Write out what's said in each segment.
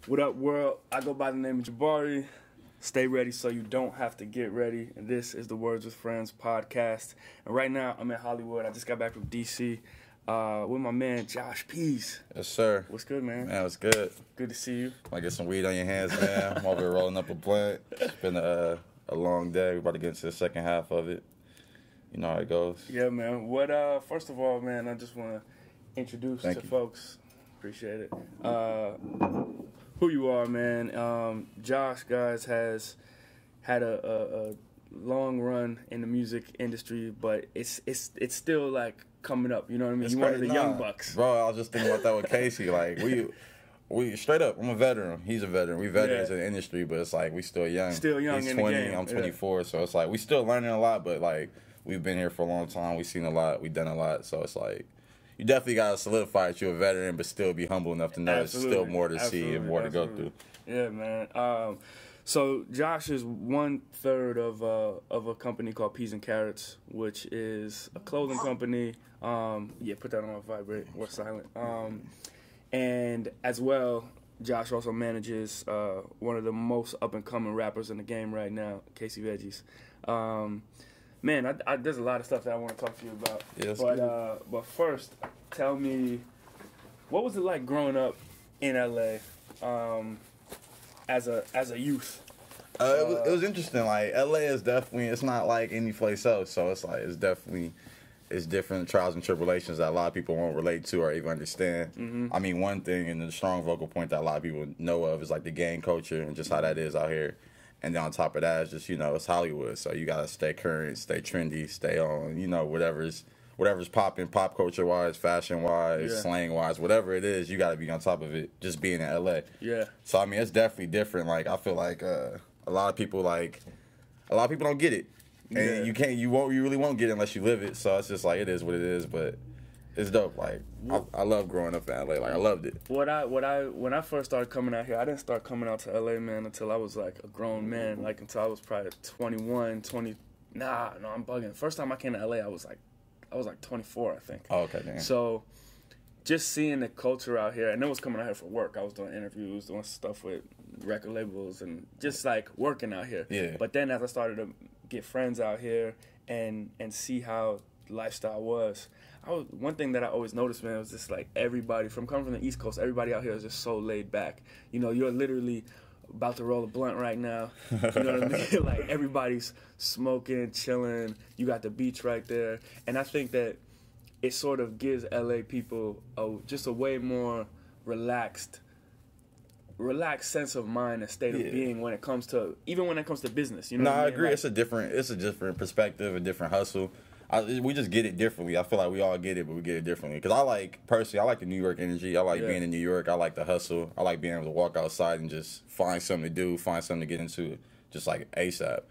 What up, world? I go by the name of Jabari. Stay ready so you don't have to get ready. And this is the Words with Friends podcast. And right now, I'm in Hollywood. I just got back from D.C. With my man, Josh Peas. Yes, sir. What's good, man? Man, what's good? Good to see you. Might get some weed on your hands, man. I'm over here rolling up a blunt. It's been a long day. We're about to get into the second half of it. You know how it goes. Yeah, man. First of all, man, I just want to introduce to folks. Appreciate it. Who you are, man. Josh, guys, has had a long run in the music industry, but it's still like coming up. You know what I mean? You're one of the young bucks, bro. I was just thinking about that with Casey. Like we straight up. I'm a veteran. He's a veteran. We veterans in the industry, but it's like we still young. Still young. He's in 20. The game. I'm 24. So it's like we still learning a lot, but like we've been here for a long time. We've seen a lot. We've done a lot. So it's like you definitely got to solidify that you're a veteran, but still be humble enough to know there's still more to see and more to go through. Yeah, man. So Josh is 1/3 of a company called Peas Carrots, which is a clothing company. Put that on vibrate or silent. And as well, Josh also manages one of the most up and coming rappers in the game right now, Casey Veggies. Man, there's a lot of stuff that I want to talk to you about. Yes, but first, tell me, what was it like growing up in LA as a youth? It was interesting. Like LA is definitely, it's not like any place else. So it's like it's different trials and tribulations that a lot of people won't relate to or even understand. Mm-hmm. I mean, one thing and the strong vocal point that a lot of people know of is like the gang culture and just how that is out here. And then on top of that, it's just, it's Hollywood. So you got to stay current, stay trendy, stay on, whatever's popping, pop culture-wise, fashion-wise, slang-wise, whatever it is, you got to be on top of it, just being in L.A. Yeah. So, I mean, it's definitely different. Like, I feel like a lot of people don't get it. And you really won't get it unless you live it. So it's just like, it is what it is, but it's dope. Like, I love growing up in LA. Like, I loved it. When I first started coming out here, I didn't start coming out to LA, man, until I was like a grown man. Like until I was probably 21, 20. Nah, no, I'm bugging. First time I came to LA, I was like 24, I think. Oh, okay, damn. So just seeing the culture out here, and then was coming out here for work. I was doing interviews, doing stuff with record labels, and just like working out here. Yeah. But then as I started to get friends out here and see how lifestyle was, one thing that I always noticed, man, was just like everybody coming from the East Coast, everybody out here is just so laid back. You're literally about to roll a blunt right now. You know what I mean? Like everybody's smoking, chilling. You got the beach right there, and I think that it sort of gives LA people just a way more relaxed sense of mind and state of being when it comes to business. You know? I agree. Like, it's a different perspective, a different hustle. We just get it differently. I feel like we all get it, but we get it differently. Because I like the New York energy. I like being in New York. I like the hustle. I like being able to walk outside and just find something to do, find something to get into, just like ASAP.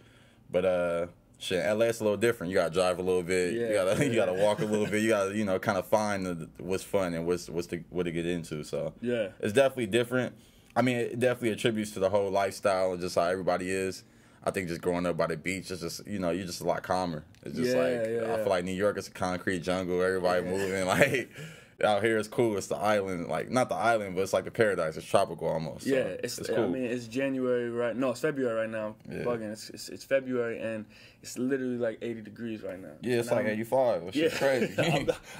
But LA is a little different. You gotta drive a little bit. Yeah, you gotta walk a little bit. You gotta kind of find what's fun and what to get into. So it's definitely different. I mean, it definitely attributes to the whole lifestyle and just how everybody is. I think just growing up by the beach, it's just, you're just a lot calmer. It's just I feel like New York is a concrete jungle, everybody moving. Like, out here it's cool. It's the island, like, not the island, but it's like the paradise. It's tropical almost. So it's cool. I mean, it's January it's February right now. Yeah. Bugging. It's February, and it's literally like 80 degrees right now. Yeah, it's like 85, which is crazy.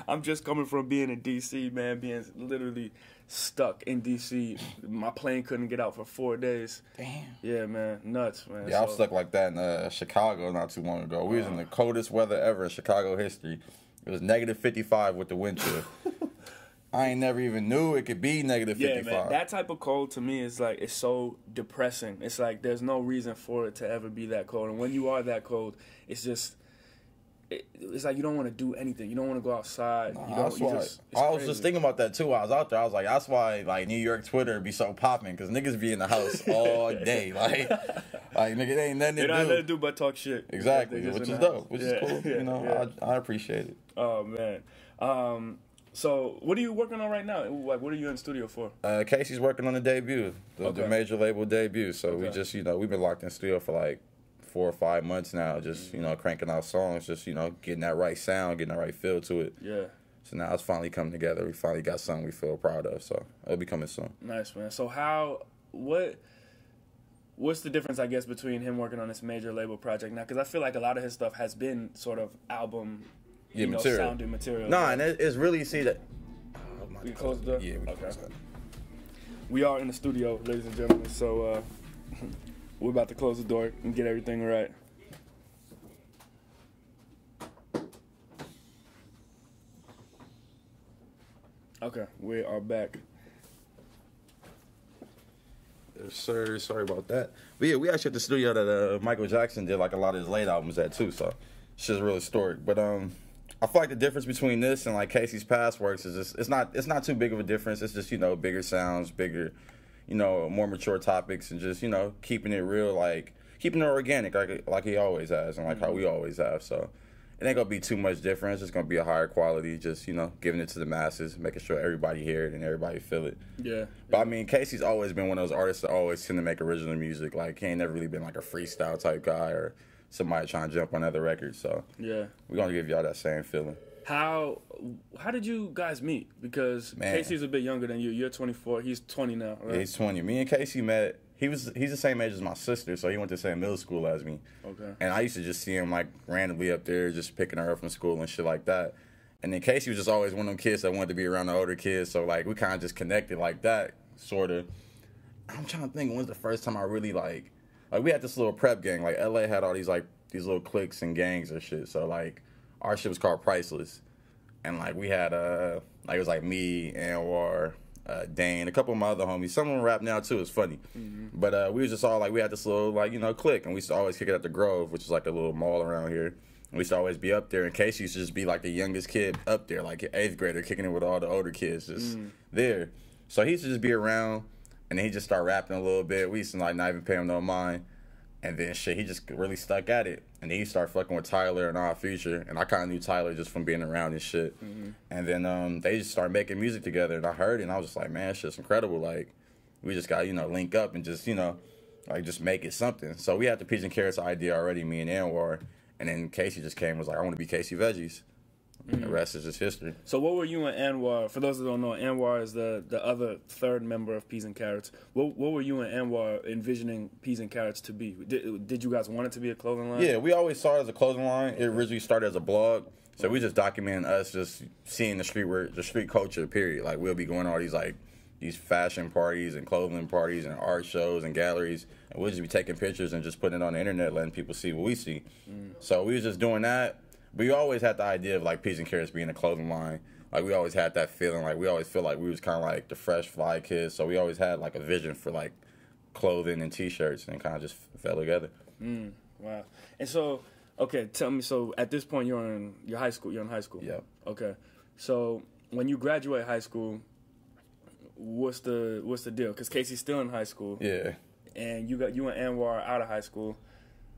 I'm just coming from being in D.C., man, being literally stuck in D.C. My plane couldn't get out for 4 days. Damn. Yeah, man. Nuts, man. Yeah, I was stuck like that in Chicago not too long ago. We was in the coldest weather ever in Chicago history. It was negative 55 with the wind chill. I ain't never even knew it could be negative 55. Yeah, man. That type of cold to me is like, it's so depressing. It's like there's no reason for it to ever be that cold. And when you are that cold, it's just... It's like you don't want to do anything. You don't want to go outside. I was just thinking about that too while I was out there. I was like, that's why like New York Twitter be so popping, because niggas be in the house all day. Like nigga, they ain't nothing to do. They don't nothing to do but talk shit. Exactly, which is dope, which is cool. I appreciate it. Oh man. So what are you working on right now? Like, what are you in the studio for? Casey's working on the debut, the major label debut. So we just we've been locked in the studio for like 4 or 5 months now, just, cranking out songs, just, getting that right sound, getting that right feel to it. Yeah. So now it's finally coming together. We finally got something we feel proud of, so it'll be coming soon. Nice, man. So how what's the difference, I guess, between him working on this major label project now? Because I feel like a lot of his stuff has been sort of album, sounding material. No, and it's really, see that. We close the door? Yeah, we close that. We are in the studio, ladies and gentlemen, so we're about to close the door and get everything right. Okay, we are back. Yes, sir. Sorry about that. But yeah, we actually at the studio that Michael Jackson did like a lot of his late albums at too, so it's just real historic. But I feel like the difference between this and like Casey's past works is just it's not too big of a difference. It's just, bigger sounds, bigger, more mature topics, and just, keeping it real, like keeping it organic like he always has, and like how we always have. So it ain't gonna be too much different. It's just gonna be a higher quality, just, giving it to the masses, making sure everybody hear it and everybody feel it. Yeah. But I mean, Casey's always been one of those artists that always tend to make original music. Like, he ain't never really been like a freestyle type guy or somebody trying to jump on other records. So yeah, we're gonna give y'all that same feeling. How did you guys meet? Because Casey's a bit younger than you. You're 24. He's 20 now, right? Yeah, he's 20. Me and Casey met. He's the same age as my sister, so he went to the same middle school as me. Okay. And I used to just see him like randomly up there, just picking her up from school and shit like that. And then Casey was just always one of them kids that wanted to be around the older kids, so like we kind of just connected like that, sort of. I'm trying to think, when's the first time I really like we had this little prep gang. Like LA had all these little cliques and gangs and shit. So like our shit was called Priceless, and like we had it was like me, Anwar, Dane, a couple of my other homies. Some of them rap now too. It's funny, but we was just all like we had this little clique, and we used to always kick it at the Grove, which is like a little mall around here. And we used to always be up there, and Casey used to just be like the youngest kid up there, like 8th grader, kicking it with all the older kids just there. So he used to just be around, and then he just started rapping a little bit. We used to like not even pay him no mind. And then shit, he just really stuck at it. And then he started fucking with Tyler and Our Future. And I kind of knew Tyler just from being around and shit. And then they just started making music together. And I heard it, and I was just like, man, shit's incredible. Like, we just got, link up and just, just make it something. So we had the Peas and Carrots idea already, me and Anwar. And then Casey just came and was like, I want to be Casey Veggies. And the rest is just history. So what were you and Anwar, for those that don't know, Anwar is the other third member of Peas and Carrots. What were you and Anwar envisioning Peas and Carrots to be? Did you guys want it to be a clothing line? Yeah, we always saw it as a clothing line. It originally started as a blog. So we just documenting us just seeing the street culture, period. Like, we'll be going to all these fashion parties and clothing parties and art shows and galleries, and we'll just be taking pictures and just putting it on the internet, letting people see what we see. So we was just doing that. We always had the idea of like Peas and Carrots being a clothing line. Like, we always had that feeling. Like, we always feel like we was kind of like the fresh fly kids. So we always had like a vision for like clothing and T-shirts, and kind of just fell together. Wow. And so, okay, tell me. So at this point, you're in high school. You're in high school. Yeah. Okay. So when you graduate high school, what's the deal? Because Casey's still in high school. Yeah. And you and Anwar out of high school.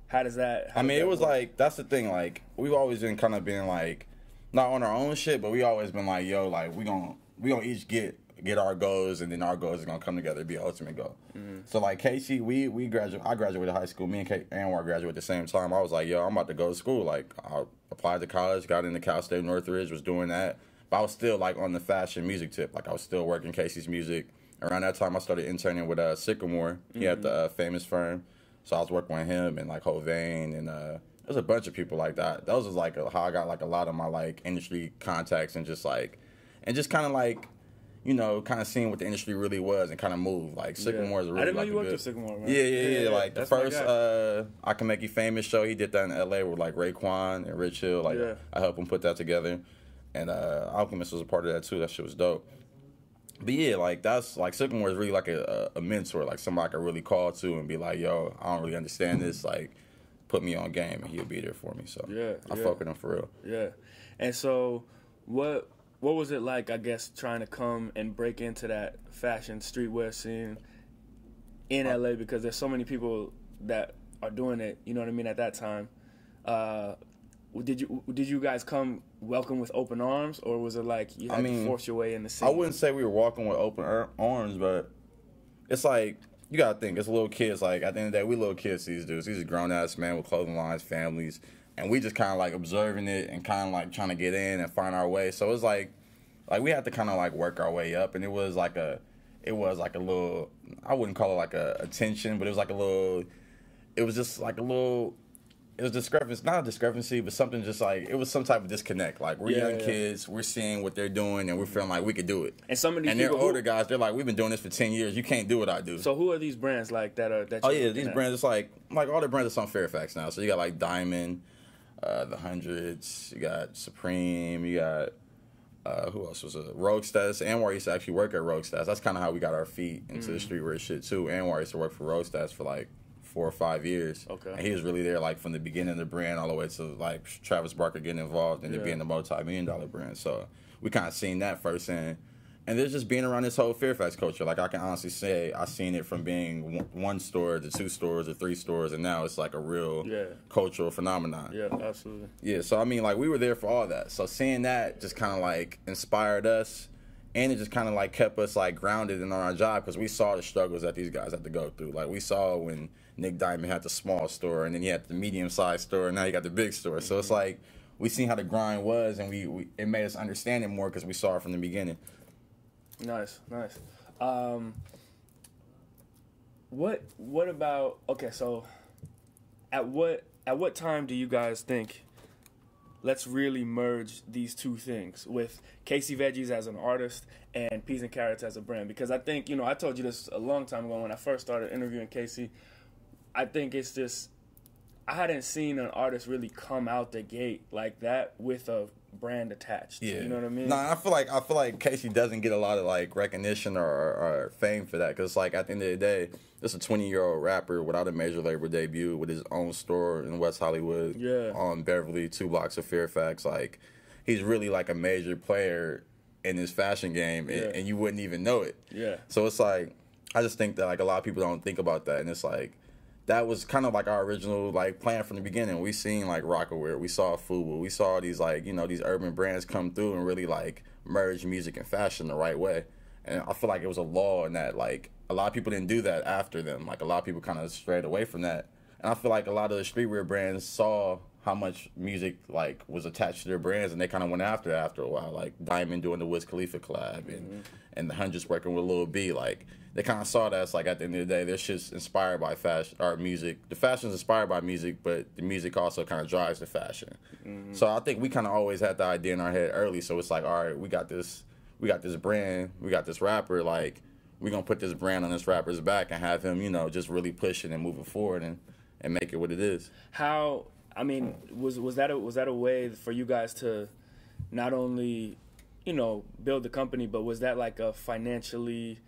How does that? It was like, that's the thing. Like, we've always been kind of being like, not on our own shit, but we always been like, yo, like we gonna each get our goals, and then our goals are gonna come together to be an ultimate goal. So like Casey, I graduated high school. Me and Anwar graduated at the same time. I was like, yo, I'm about to go to school. Like, I applied to college, got into Cal State Northridge, was doing that, but I was still like on the fashion music tip. Like, I was still working Casey's music. Around that time, I started interning with Sycamore. He had the famous firm. So I was working with him and like Hovain, and there's a bunch of people like that. Those was like how I got like a lot of my like industry contacts, and just kind of like, kind of seeing what the industry really was and kind of move. Like, Sycamore is really, I didn't know like, you worked with Sycamore, man. Yeah. Like, the That's first I Can Make You Famous show, he did that in LA with like Raekwon and Rich Hill. Like, I helped him put that together, and Alchemist was a part of that too. That shit was dope. But yeah, like, that's like, Sycamore is really like a mentor, like somebody I could really call to and be like, yo, I don't really understand this, like, put me on game, and he'll be there for me. So I fuck with him for real. Yeah. And so what was it like, I guess, trying to come and break into that fashion streetwear scene in LA, because there's so many people that are doing it, you know what I mean, at that time. Did you guys come welcome with open arms, or was it like you had to force your way in the scene? I wouldn't say we were walking with open arms, but it's like, you gotta think, it's little kids. Like, at the end of the day, we little kids, these dudes. These are grown-ass men with clothing lines, families, and we just kind of like observing it and kind of like trying to get in and find our way. So it's like we had to kind of like work our way up, and it was it was like a little, I wouldn't call it like a tension, but it was like a little, it was just like a little, it was discrepancy, not a discrepancy, but something just like, it was some type of disconnect. Like, we're young kids, we're seeing what they're doing, and we're feeling like we could do it. And some of these and they're older guys, they're like, we've been doing this for 10 years. You can't do what I do. So who are these brands like that are, that oh, yeah, these brands, it's like all the brands are on Fairfax now. So you got like Diamond, the Hundreds, you got Supreme, you got, who else was it? Rogue Stats. Anwar used to actually work at Rogue Stats. That's kind of how we got our feet into the streetwear shit, too. Anwar used to work for Rogue Stats for like 4 or 5 years. Okay. And he was really there like from the beginning of the brand all the way to like Travis Barker getting involved and it being a multi-million-dollar brand. So we kind of seen that firsthand. And there's just being around this whole Fairfax culture. Like, I can honestly say I seen it from being 1 store to 2 stores to 3 stores, and now it's like a real cultural phenomenon. Yeah, absolutely. Yeah, so I mean, like, we were there for all that. So seeing that just kind of like inspired us, and it just kind of like kept us like grounded in our job, because we saw the struggles that these guys had to go through. Like, we saw when Nick Diamond had the small store, and then he had the medium-sized store, and now he got the big store. So it's like we seen how the grind was, and we it made us understand it more because we saw it from the beginning. Nice. What about, okay, so at what time do you guys think let's really merge these two things with Casey Veggies as an artist and Peas and Carrots as a brand? Because I think, I told you this a long time ago when I first started interviewing Casey. I think it's just, I hadn't seen an artist really come out the gate like that with a brand attached. Yeah. You know what I mean? Nah, I feel like Casey doesn't get a lot of like recognition or fame for that, because like at the end of the day, this is a 20-year-old rapper without a major label debut with his own store in West Hollywood, on Beverly, 2 blocks of Fairfax. Like, he's really like a major player in this fashion game, and you wouldn't even know it. Yeah. So it's like, I just think that like a lot of people don't think about that, and it's like, that was kind of like our original like plan from the beginning. We seen like Rocawear, we saw FUBU, we saw these like, these urban brands come through and really like merge music and fashion the right way. And I feel like it was a law in that like a lot of people didn't do that after them. Like, a lot of people kind of strayed away from that. And I feel like a lot of the streetwear brands saw how much music like was attached to their brands, and they kind of went after it after a while. Like Diamond doing the Wiz Khalifa collab, and the Hundreds working with Lil B. Like, they kind of saw that as like, at the end of the day, this shit's inspired by fashion or music. The fashion's inspired by music, but the music also kind of drives the fashion. So I think we kind of always had the idea in our head early. So it's like, all right, we got this brand, we got this rapper. Like, we're gonna put this brand on this rapper's back and have him, just really push it and move it forward and make it what it is. How? I mean, was that a way for you guys to not only, build the company, but was that like a financially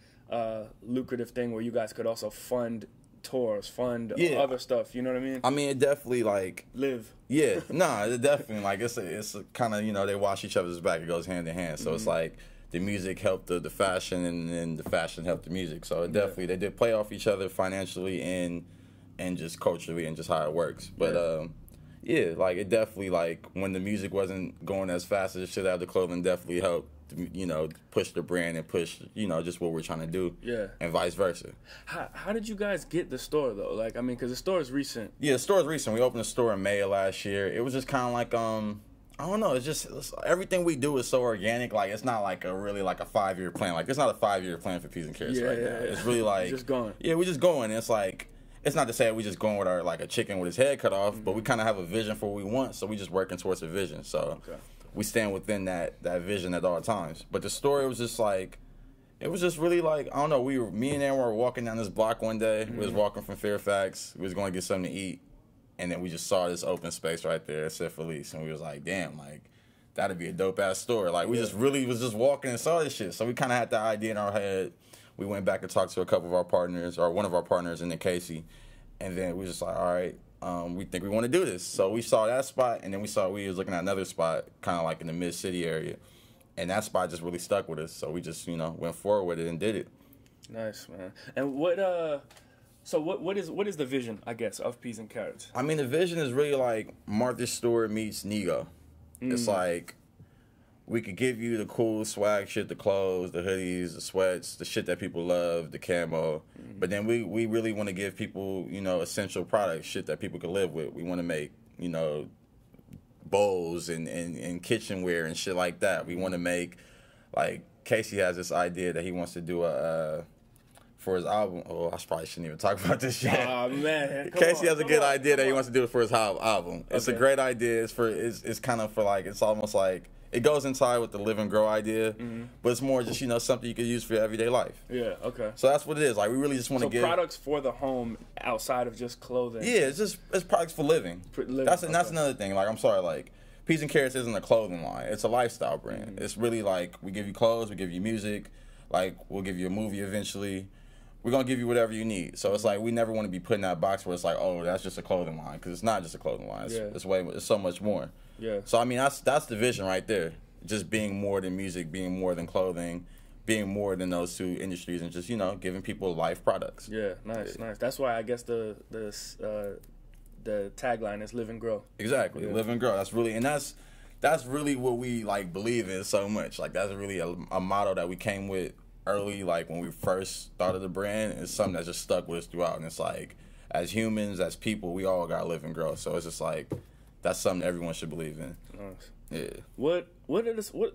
lucrative thing where you guys could also fund tours, fund other stuff? You know what I mean? I mean, it definitely like live. Yeah, nah, it definitely like it's a kind of they wash each other's back. It goes hand in hand. So it's like the music helped the fashion, and then the fashion helped the music. So it definitely they did play off each other financially and just culturally and just how it works. But yeah, like it definitely like when the music wasn't going as fast as it should have, the clothing definitely helped, push the brand and push, just what we're trying to do. Yeah. And vice versa. How did you guys get the store though? Like, I mean, because the store is recent. Yeah, the store is recent. We opened the store in May of last year. It was just kind of like, I don't know. Everything we do is so organic. Like, it's not like a 5-year plan. Like, it's not a 5-year plan for Peas and Carrots right now. It's really like just going. Yeah, we're just going. It's like, it's not to say we just going with our like a chicken with his head cut off, but we kind of have a vision for what we want, so we just working towards a vision. So we stand within that vision at all times. But the story was just like, it was just really like, I don't know. Me and Aaron were walking down this block one day. We was walking from Fairfax. We was going to get something to eat, and then we just saw this open space right there at Seth Felice, and we was like, damn, like that'd be a dope ass store. Like, we just really was just walking and saw this shit. So we kind of had the idea in our head. We went back and talked to a couple of our partners, or one of our partners in the Casey, and then we was just like, all right, we think we want to do this. So we saw that spot, and then we was looking at another spot, kind of like in the mid-city area, and that spot just really stuck with us. So we just, went forward with it and did it. Nice, man. And what is the vision, I guess, of Peas and Carrots? I mean, the vision is really like Martha Stewart meets Nego. It's like, we could give you the cool swag shit, the clothes, the hoodies, the sweats, the shit that people love, the camo. But then we really want to give people, essential products, shit that people can live with. We want to make, bowls and kitchenware and shit like that. We want to make, like, Casey has this idea that he wants to do a for his album. Oh, I probably shouldn't even talk about this shit. Oh man, Casey has a good idea that he wants to do it for his album. It's a great idea. It's kind of for like, it's almost like it goes inside with the live and grow idea, but it's more just, you know, something you could use for your everyday life. Yeah, okay. So that's what it is. Like, we really just want to get products for the home outside of just clothing. Yeah, it's products for living. That's another thing. Like, I'm sorry, like, Peas and Carrots isn't a clothing line. It's a lifestyle brand. It's really like, we give you clothes, we give you music, like, we'll give you a movie eventually. We're going to give you whatever you need. So it's like, we never want to be put in that box where it's like, oh, that's just a clothing line, because it's not just a clothing line. It's so much more. Yeah. So I mean, that's the vision right there. Just being more than music, being more than clothing, being more than those two industries, and just, you know, giving people life products. Yeah, nice. That's why I guess the tagline is "Live and Grow." Exactly, live and grow. That's really what we like believe in so much. Like, that's really a motto that we came with early, like when we first started the brand. It's something that just stuck with us throughout. And it's like, as humans, as people, we all gotta live and grow. So it's just like, that's something everyone should believe in. Nice. Yeah. What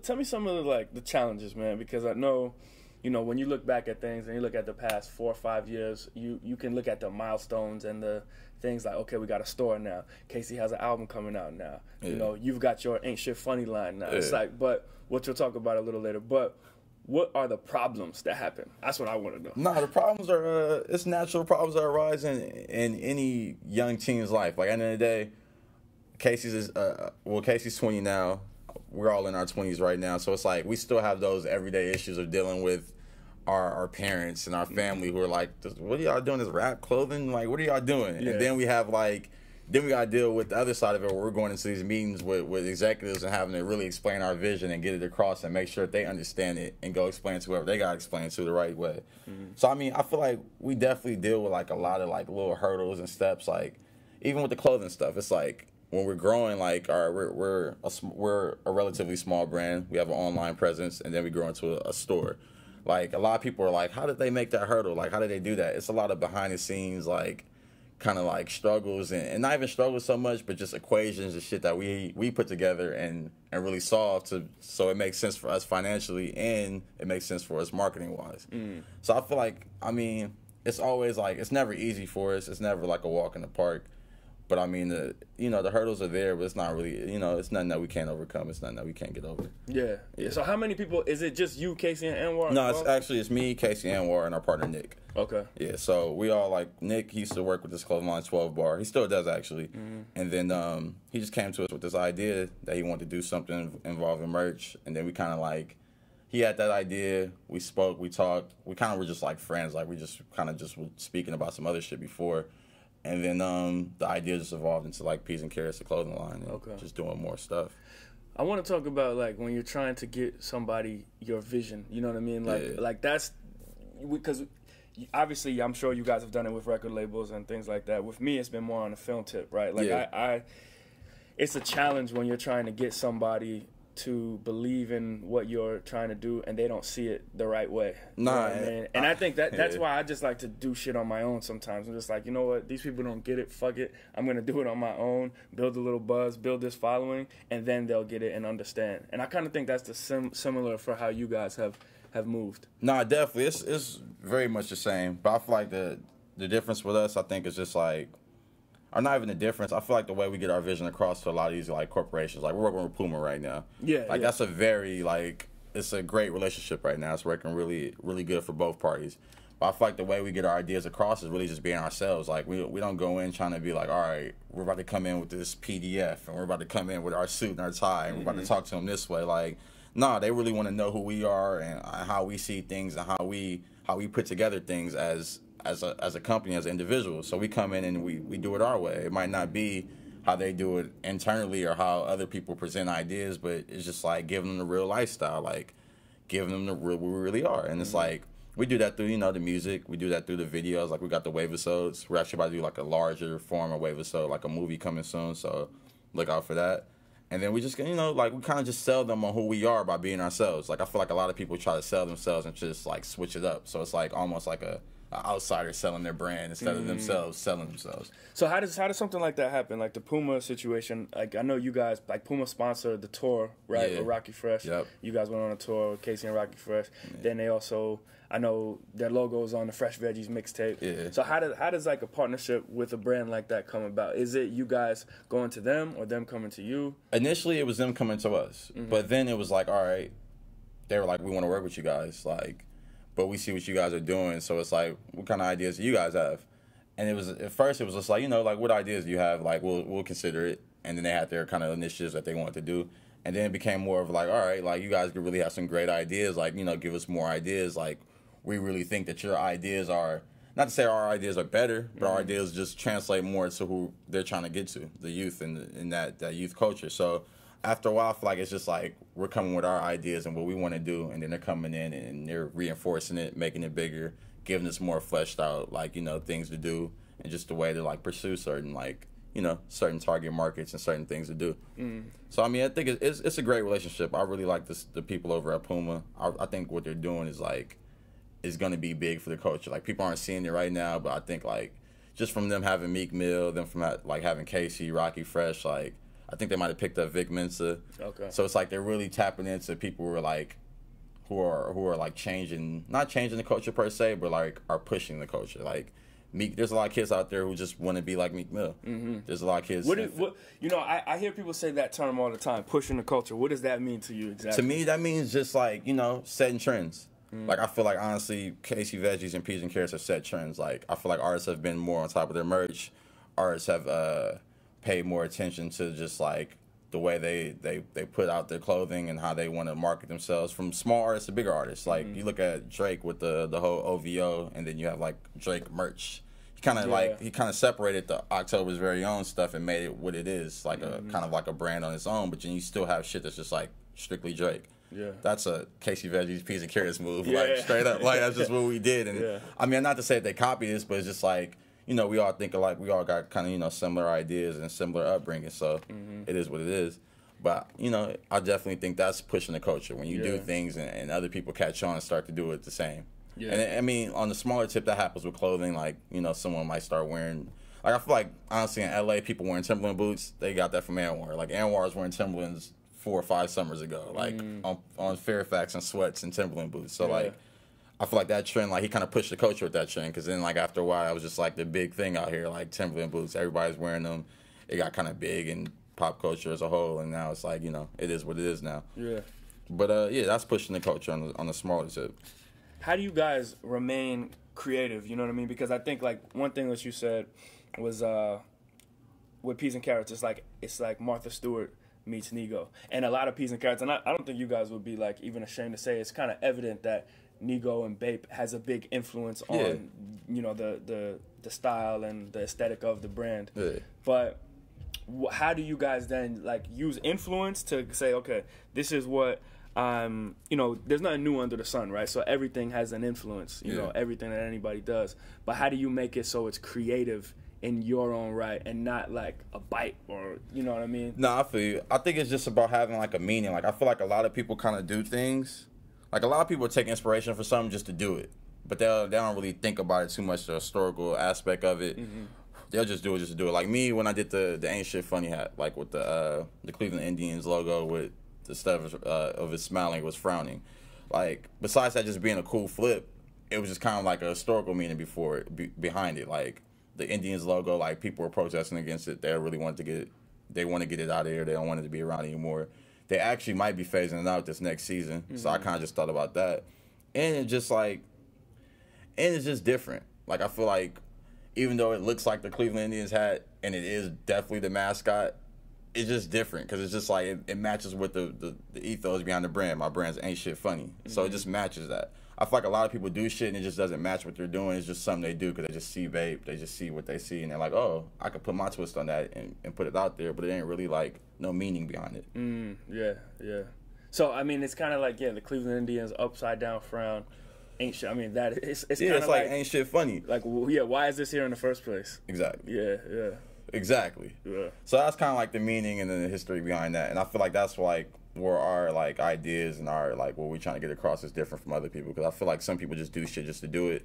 tell me some of the challenges, man, because I know, you know, when you look back at things and you look at the past 4 or 5 years, you can look at the milestones and the things like, okay, we got a store now. Casey has an album coming out now. Yeah. You know, you've got your Ain't Shit Funny line now. Yeah. It's like, but what you'll talk about a little later, but what are the problems that happen? That's what I want to know. No, the problems are, it's natural problems that arise in any young teen's life. Like, at the end of the day, Casey's 20 now. We're all in our 20s right now. So it's like, we still have those everyday issues of dealing with our parents and our family who are like, what are y'all doing, this rap clothing? Like, what are y'all doing? Yeah. And then we have like, then we got to deal with the other side of it, where we're going into these meetings with executives and having to really explain our vision and get it across and make sure that they understand it and go explain to whoever they got to explain to the right way. So, I mean, I feel like we definitely deal with like a lot of like little hurdles and steps. Like, even with the clothing stuff, it's like, when we're growing, like, all right, we're a relatively small brand. We have an online presence, and then we grow into a store. Like, a lot of people are like, how did they make that hurdle? Like, how did they do that? It's a lot of behind the scenes, like, kind of like struggles, and not even struggles so much, but just equations and shit that we put together and really solve so it makes sense for us financially, and it makes sense for us marketing wise. So I feel like, I mean, it's always like, it's never easy for us. It's never like a walk in the park. But I mean, the hurdles are there, but it's not really, you know, it's nothing that we can't overcome. It's nothing that we can't get over. Yeah. So how many people, is it just you, Casey, and Anwar? No, it's me, Casey, Anwar, and our partner, Nick. Okay. Yeah, so we all, like, Nick, he used to work with this clothing line, 12 Bar. He still does, actually. And then he just came to us with this idea that he wanted to do something involving merch. And then we kind of, like, he had that idea. We spoke, we talked. We kind of were just, like, friends. Like, we just kind of just were speaking about some other shit before. And then the idea just evolved into, like, Peas and Carrots, the clothing line, and just doing more stuff. I want to talk about, like, when you're trying to get somebody your vision, you know what I mean? Like that's, because obviously I'm sure you guys have done it with record labels and things like that. With me, it's been more on the film tip, right? Like, it's a challenge when you're trying to get somebody to believe in what you're trying to do and they don't see it the right way. Nah, you know what I mean? And I think that's why I just like to do shit on my own sometimes. I'm just like, you know what, these people don't get it, fuck it. I'm gonna do it on my own, build a little buzz, build this following, and then they'll get it and understand. And I kind of think that's the similar for how you guys have moved. Nah, definitely. It's very much the same. But I feel like the difference with us, I think, is just like, or not even the difference. I feel like the way we get our vision across to a lot of these, like, corporations, like, we're working with Puma right now. Yeah. Like, that's a very, like, it's a great relationship right now. It's working really, really good for both parties. But I feel like the way we get our ideas across is really just being ourselves. Like, we don't go in trying to be like, all right, we're about to come in with this PDF, and we're about to come in with our suit and our tie, and we're about to talk to them this way. Like, nah, they really want to know who we are and how we see things and how we put together things as a company, as an individual. So we come in and we do it our way. It might not be how they do it internally or how other people present ideas, but it's just like giving them the real lifestyle, like giving them the real, what we really are. And it's like, we do that through, you know, the music. We do that through the videos. Like, we got the wave-episodes. We're actually about to do like a larger form of wave-episode, like a movie coming soon. So look out for that. And then we just, you know, like, we kind of just sell them on who we are by being ourselves. Like, I feel like a lot of people try to sell themselves and just, like, switch it up. So it's like almost like a outsider selling their brand instead of themselves selling themselves. So how does something like that happen? Like the Puma situation. Like I know you guys, like Puma sponsored the tour, right? Yeah. With Rocky Fresh. Yep. You guys went on a tour with Casey and Rocky Fresh. Yeah. Then they also, I know their logo is on the Fresh Veggies mixtape. Yeah. So how does like a partnership with a brand like that come about? Is it you guys going to them or them coming to you? Initially, it was them coming to us, but then it was like, all right, they were like, we want to work with you guys, like. But we see what you guys are doing, so it's like, what kind of ideas do you guys have? And it was at first it was just like, you know, like what ideas do you have? Like we'll consider it. And then they had their kind of initiatives that they wanted to do, and then it became more of like, all right, like you guys could really have some great ideas. Like, you know, give us more ideas. Like we really think that your ideas are, not to say our ideas are better, but our ideas just translate more to who they're trying to get to, the youth and that youth culture. So after a while, I feel like it's just like we're coming with our ideas and what we want to do, and then they're coming in and they're reinforcing it, making it bigger, giving us more fleshed out, like, you know, things to do, and just the way to like pursue certain, like, you know, certain target markets and certain things to do. So I mean, I think it's a great relationship. I really like the people over at Puma. I think what they're doing is like is going to be big for the culture. Like people aren't seeing it right now, but I think like just from them having Meek Mill, them from like having Casey, Rocky Fresh, like. I think they might have picked up Vic Mensa. Okay. So it's like they're really tapping into people who are like, who are like not changing the culture per se, but like are pushing the culture. Like Meek, there's a lot of kids out there who just want to be like Meek Mill. There's a lot of kids. You know, I hear people say that term all the time, pushing the culture. What does that mean to you exactly? To me, that means just like, you know, setting trends. Like I feel like honestly, Casey Veggies and Peas and Carrots have set trends. Like I feel like artists have been more on top of their merch. Artists have pay more attention to just like the way they put out their clothing and how they want to market themselves, from small artists to bigger artists. Like you look at Drake with the whole OVO, and then you have like Drake merch. He kind of separated the October's very own stuff and made it what it is, like a kind of like a brand on its own. But then you still have shit that's just like strictly Drake. Yeah, that's a Casey Veggies, Peas and Carrots move, like straight up. Like that's just what we did. And I mean, not to say that they copied this, but it's just like, you know, we all think alike. We all got kind of, you know, similar ideas and similar upbringing, so it is what it is. But, you know, I definitely think that's pushing the culture when you do things and other people catch on and start to do it the same. Yeah. And I mean, on the smaller tip, that happens with clothing. Like, you know, someone might start wearing, like I feel like honestly in LA, people wearing Timberland boots. They got that from Anwar. Like Anwar was wearing Timberlands 4 or 5 summers ago, like on Fairfax and sweats and Timberland boots. So like, I feel like that trend, like he kind of pushed the culture with that trend, because then like after a while, it was just like the big thing out here, like Timberland boots. Everybody's wearing them. It got kind of big in pop culture as a whole, and now it's like, you know, it is what it is now. Yeah. But yeah, that's pushing the culture on the smaller tip. How do you guys remain creative? You know what I mean? Because I think like one thing that you said was with Peas and Carrots, it's like Martha Stewart meets Nigo, and a lot of Peas and Carrots, and I don't think you guys would be like even ashamed to say, it's kind of evident that Nigo and Bape has a big influence on you know, the style and the aesthetic of the brand. Yeah. But how do you guys then like use influence to say, okay, this is what you know, there's nothing new under the sun, right? So everything has an influence, you know, everything that anybody does. But how do you make it so it's creative in your own right and not like a bite, or you know what I mean? No, I feel you. I think it's just about having like a meaning. Like I feel like a lot of people kind of do things. Like a lot of people take inspiration for something just to do it, but they don't really think about it too much, the historical aspect of it. They'll just do it just to do it. Like me, when I did the Ain't Shit Funny hat, like with the Cleveland Indians logo with the stuff of it smiling, it was frowning. Like besides that just being a cool flip, it was just kind of like a historical meaning behind it. Like the Indians logo, like people were protesting against it. They really wanted to get it. They want to get it out of here. They don't want it to be around anymore. They actually might be phasing it out this next season. So I kind of just thought about that. And it's just like, and it's just different. Like I feel like even though it looks like the Cleveland Indians hat and it is definitely the mascot, it's just different because it's just like it matches with the ethos behind the brand. My brand's Ain't Shit Funny. So it just matches that. I feel like a lot of people do shit and it just doesn't match what they're doing. It's just something they do because they just see Bape. They just see what they see and they're like, oh, I could put my twist on that and put it out there, but it ain't really like no meaning behind it. Yeah. So, I mean, it's kind of like, the Cleveland Indians upside down frown. Ain't shit. I mean, that it's kind of like Ain't Shit Funny. Like, why is this here in the first place? Exactly. Yeah. Exactly. Yeah. So that's kind of like the meaning and the history behind that. And I feel like that's like where our like ideas and our like what we're trying to get across is different from other people, because I feel like some people just do shit just to do it,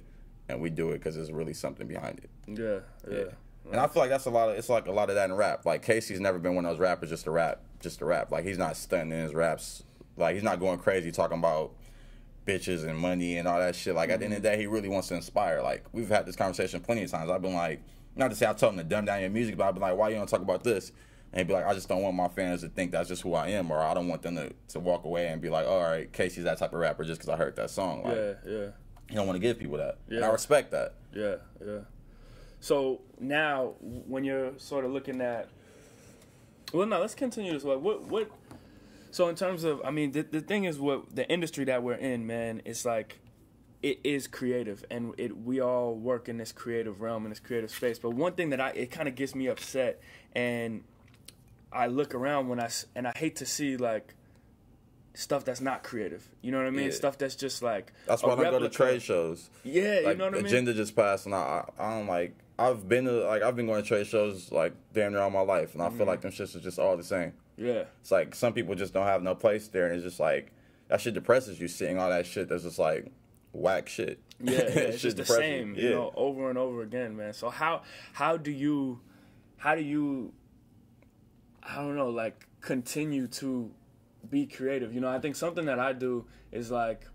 and we do it because there's really something behind it. Yeah. Nice. And I feel like that's a lot of, it's like a lot of that in rap. Like Casey's never been one of those rappers just to rap. Like he's not stunting in his raps. Like he's not going crazy talking about bitches and money and all that shit. Like at the end of the day, he really wants to inspire. Like we've had this conversation plenty of times. I've been like, not to say I told him to dumb down your music, but I've been like, why you don't talk about this? And he'd be like, I just don't want my fans to think that's just who I am, or I don't want them to walk away and be like, oh, all right, Casey's that type of rapper just because I heard that song. Like, yeah. You don't want to give people that. Yeah. And I respect that. Yeah. So now, when you're sort of looking at, well, no, let's continue this way. What? So in terms of, I mean, the thing is, what the industry that we're in, man, it's like, it is creative, and we all work in this creative realm, in this creative space. But one thing that it kind of gets me upset, and I look around and I hate to see like stuff that's not creative. You know what I mean? Yeah. Stuff that's just like that's why I don't go to trade shows. Yeah, like, you know what I mean? Agenda just passed, and I don't like. I've been going to trade shows like damn near all my life, and I feel like them shits are just all the same. Yeah, it's like some people just don't have no place there, and it's just like that shit depresses you seeing all that shit that's just like whack shit. Yeah, it's just the same, you know, over and over again, man. So how do you I don't know, like continue to be creative? You know, I think something that I do is like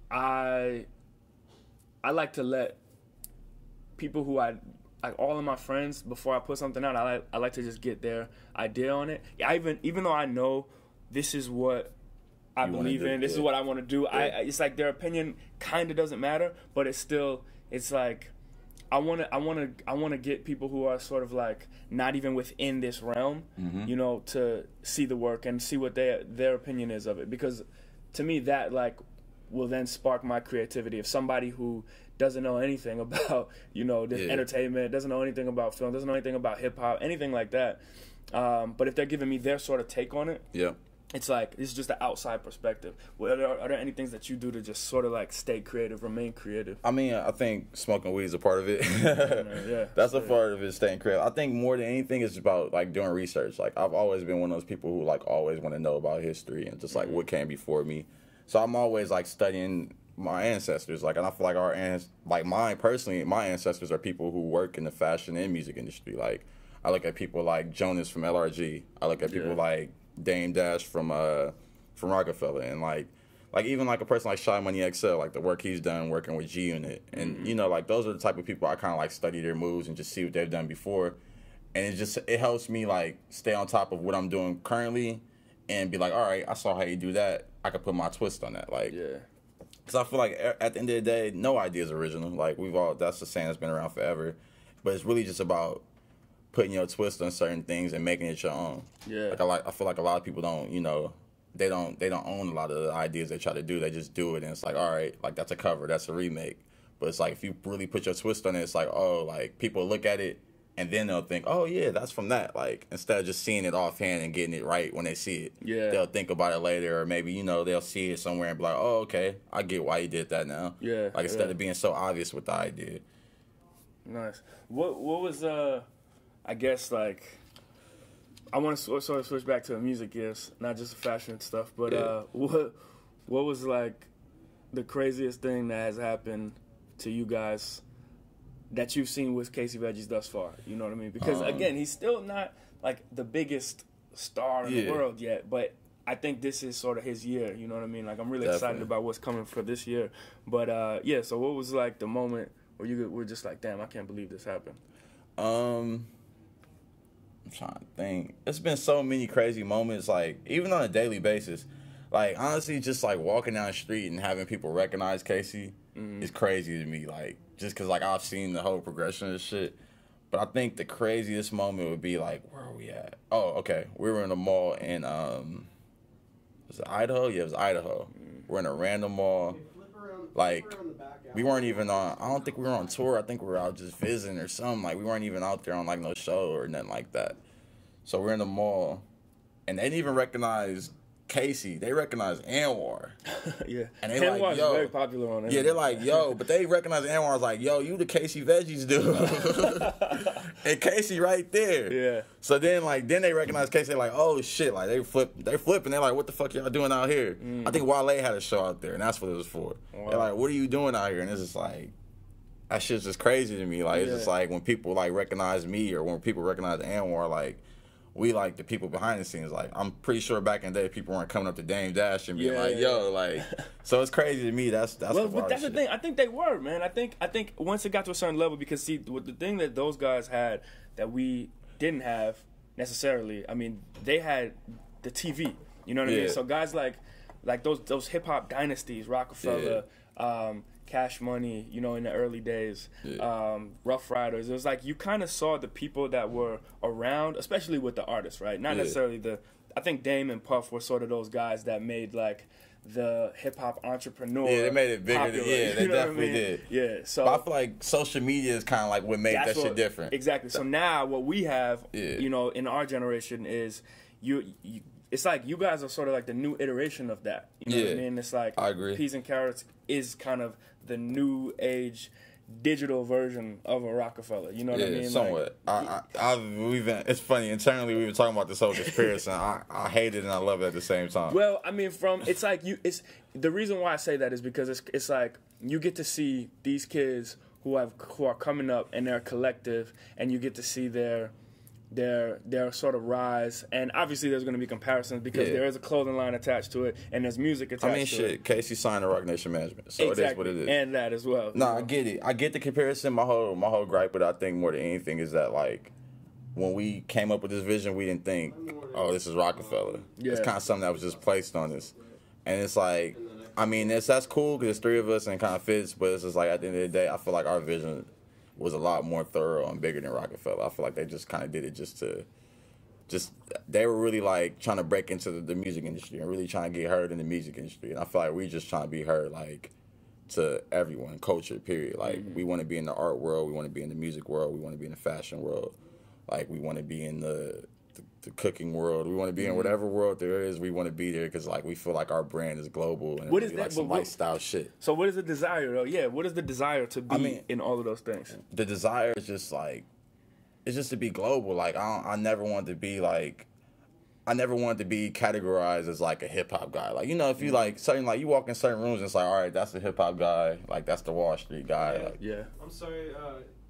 I like to let people who like all of my friends, before I put something out, I like to just get their idea on it. Even though I know this is what I believe in, this is what I want to do. Yeah. It's like their opinion kind of doesn't matter, but it's like I want to get people who are sort of like not even within this realm, you know, to see the work and see what their opinion is of it, because to me that like will then spark my creativity. If somebody who doesn't know anything about, you know, this entertainment, doesn't know anything about film, doesn't know anything about hip hop, anything like that, but if they're giving me their sort of take on it, it's like, it's just an outside perspective. Are there any things that you do to just sort of like stay creative, remain creative? I mean, I think smoking weed is a part of it. Yeah, that's a part of it, staying creative. I think more than anything it's about like doing research. Like I've always been one of those people who like always want to know about history and just like what came before me. So I'm always like studying my ancestors. Like, and I feel like my ancestors are people who work in the fashion and music industry. Like I look at people like Jonas from LRG. I look at people like Dame Dash from Rockefeller, and like even like a person like Shy Money XL, like the work he's done working with G Unit, and you know, like those are the type of people I kind of like study their moves and just see what they've done before, and it helps me like stay on top of what I'm doing currently and be like, all right, I saw how you do that, I could put my twist on that, like because I feel like at the end of the day, no idea is original. Like that's the saying that's been around forever, but it's really just about putting your twist on certain things and making it your own. Yeah. Like I feel like a lot of people don't, you know, they don't own a lot of the ideas they try to do. They just do it, and it's like, all right, like that's a cover, that's a remake. But it's like if you really put your twist on it, it's like, oh, like people look at it and then they'll think, oh yeah, that's from that. Like instead of just seeing it offhand and getting it right when they see it, they'll think about it later, or maybe, you know, they'll see it somewhere and be like, oh, okay, I get why you did that now. Yeah. Like instead of being so obvious with the idea. Nice. What was I guess, like, I want to sort of switch back to the music gifts, not just the fashion stuff, but what was, like, the craziest thing that has happened to you guys that you've seen with Casey Veggies thus far? You know what I mean? Because, again, he's still not, like, the biggest star in the world yet, but I think this is sort of his year, you know what I mean? Like, I'm really excited about what's coming for this year. But, so what was, like, the moment where you were just like, damn, I can't believe this happened? I'm trying to think. It's been so many crazy moments, like, even on a daily basis. Like, honestly, just, like, walking down the street and having people recognize Casey is crazy to me. Like, just because, like, I've seen the whole progression of this shit. But I think the craziest moment would be, like, where are we at? Oh, okay. We were in a mall in, was it Idaho? Yeah, it was Idaho. We're in a random mall. Like, we weren't even on, I don't think we were on tour. I think we were out just visiting or something. Like, we weren't even out there on, like, no show or nothing like that. So we're in the mall, and they didn't even recognize Casey. They recognized Anwar. Yeah. And they like, yo. Very popular on it. Yeah, they're like, yo. But they recognize Anwar as like, yo, you the Casey Veggies dude. And Casey right there. Yeah. So then, like, they recognize Casey. They're like, oh, shit. Like, they flipping. They're like, what the fuck y'all doing out here? I think Wale had a show out there, and that's what it was for. Wow. They're like, what are you doing out here? And it's just like, that shit's just crazy to me. Like, it's just like when people like recognize me or when people recognize Anwar, like, we like the people behind the scenes. Like, I'm pretty sure back in the day, people weren't coming up to Dame Dash and being like, "Yo," like. So it's crazy to me. That's well, but that's the thing. I think they were, man. I think once it got to a certain level, because see, with the thing that those guys had that we didn't have necessarily. I mean, they had the TV. You know what I mean? So guys like those hip hop dynasties, Rockefeller. Cash Money, you know, in the early days, Rough Riders. It was like you kind of saw the people that were around, especially with the artists, right? Not necessarily I think Dame and Puff were sort of those guys that made like the hip hop entrepreneur. Yeah, they made it bigger. Popular, they definitely did. Yeah, so but I feel like social media is kind of like what made that shit different. Exactly. So now what we have, you know, in our generation is you it's like you guys are sort of like the new iteration of that. You know what I mean? It's like I agree. Peas and Carrots is kind of the new age digital version of a Rockefeller. You know what I mean? Somewhat. Like, it's funny. Internally, we've been talking about this whole comparison. I hate it and I love it at the same time. Well, I mean, it's like it's the reason why I say that is because it's like you get to see these kids who are coming up and they're collective, and you get to see their sort of rise, and obviously there's going to be comparisons because there is a clothing line attached to it, and there's music attached to it. I mean, shit, Casey signed to Roc Nation Management, so it is what it is. And that as well. No, I get it. I get the comparison. My whole gripe, but I think more than anything is that, like, when we came up with this vision, we didn't think, oh, this is Rockefeller. It's kind of something that was just placed on us. And it's like, I mean, that's cool because there's three of us and it kind of fits, but it's just like at the end of the day, I feel like our vision was a lot more thorough and bigger than Rockefeller. I feel like they just kind of did it they were really like trying to break into the music industry and really trying to get heard in the music industry. And I feel like we just trying to be heard like to everyone, culture, period. Like we want to be in the art world, we want to be in the music world, we want to be in the fashion world, like we want to be in the cooking world, we want to be in whatever world there is, we want to be there because like we feel like our brand is global and what is like some lifestyle shit. So what is the desire though? Yeah, what is the desire to be in all of those things? The desire is just like, it's just to be global. Like I never wanted to be like, I never wanted to be categorized as like a hip hop guy. Like, you know, if you like certain, like you walk in certain rooms and it's like, all right, that's the hip hop guy, like that's the Wall Street guy. I'm sorry,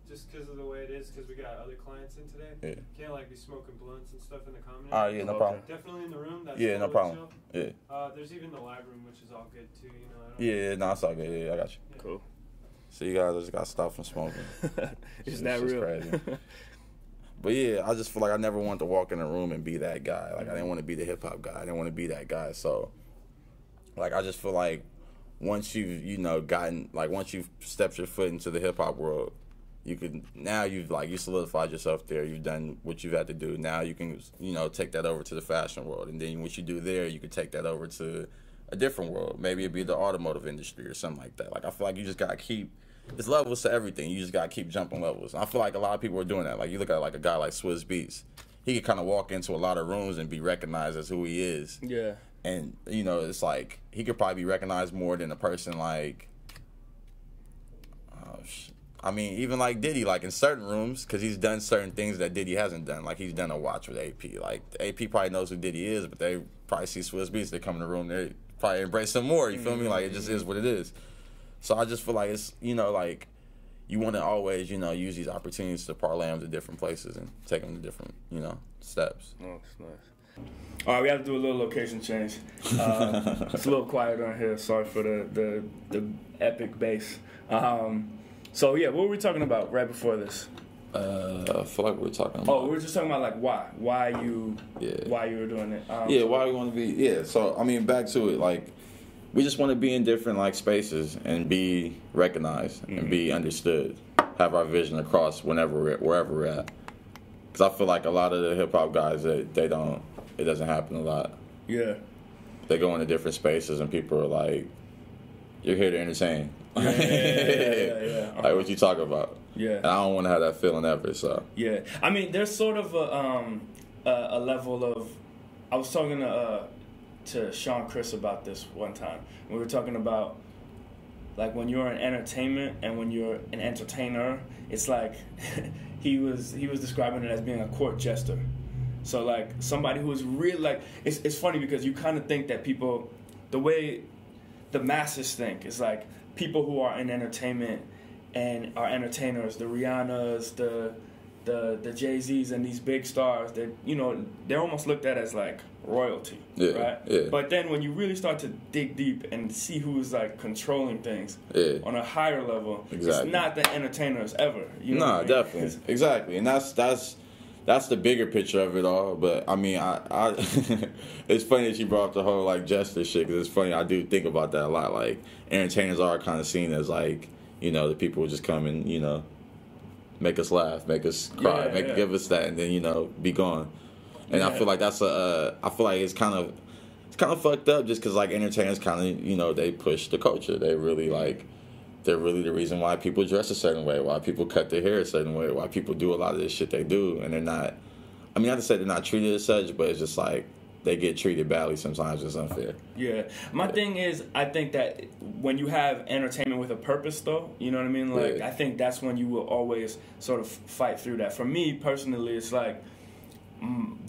just because of the way it is, because we got other clients in today. Can't like be smoking blunts and stuff in the common area. Oh yeah, no problem. Definitely in the room. That's no problem. Chill. There's even the lab room, which is all good too. It's all good. Yeah, I got you. Cool. So you guys just got stopped from smoking. It's that real. Crazy. But yeah, I just feel like I never wanted to walk in a room and be that guy. Like I didn't want to be the hip hop guy. I didn't want to be that guy. So, like I just feel like once you've once you've stepped your foot into the hip hop world, you solidified yourself there. You've done what you've had to do. Now you can take that over to the fashion world, and then what you do there, you can take that over to a different world. Maybe it'd be the automotive industry or something like that. Like I feel like you just gotta keep. There's levels to everything. You just gotta keep jumping levels. And I feel like a lot of people are doing that. Like you look at like a guy like Swizz Beatz, he could kind of walk into a lot of rooms and be recognized as who he is. Yeah. And it's like he could probably be recognized more than a person like, even like Diddy, like in certain rooms, because he's done certain things that Diddy hasn't done. Like he's done a watch with AP. Like AP probably knows who Diddy is, but they probably see Swizz Beatz, they come in the room, they probably embrace him more. You feel me? Like it just is what it is. So I just feel like it's, like you want to always, use these opportunities to parlay them to different places and take them to different, steps. Oh, that's nice. All right, we have to do a little location change. It's a little quieter on here. Sorry for the epic bass. So yeah, what were we talking about right before this? I feel like we were talking about. Oh, we were just talking about like why you were doing it. Why we want to be. Yeah, so I mean, back to it, like. We just want to be in different like spaces and be recognized and be understood. Have our vision across wherever we're at. Because I feel like a lot of the hip hop guys it doesn't happen a lot. Yeah. They go into different spaces and people are like, "You're here to entertain." Yeah. Like what you talking about? Yeah. And I don't want to have that feeling ever. So. Yeah, I mean, there's sort of a level of. I was talking to Sean Chris about this one time. We were talking about like when you're in entertainment and when you're an entertainer, it's like he was describing it as being a court jester. So like somebody who is really like it's funny because you kind of think that people, the way the masses think is like people who are in entertainment and are entertainers, the Rihannas, the Jay-Z's and these big stars that, you know, they're almost looked at as like royalty, right? Yeah. But then when you really start to dig deep and see who's like controlling things on a higher level, it's not the entertainers ever. You know what I mean? Definitely. Exactly. And that's the bigger picture of it all. But I mean, I it's funny that you brought up the whole like justice shit, because it's funny, I do think about that a lot. Like, entertainers are kind of seen as like, you know, the people who just come and, you know, make us laugh, make us cry, give us that, and then, you know, be gone. And I feel like that's I feel like it's kind of fucked up, just because like entertainers kind of, you know, they push the culture. They really like, they're really the reason why people dress a certain way, why people cut their hair a certain way, why people do a lot of this shit they do, and they're not. I mean, not to say they're not treated as such, but it's just like they get treated badly sometimes. It's unfair. Yeah. My thing is, I think that when you have entertainment with a purpose, though, you know what I mean? Like, I think that's when you will always sort of fight through that. For me, personally, it's like,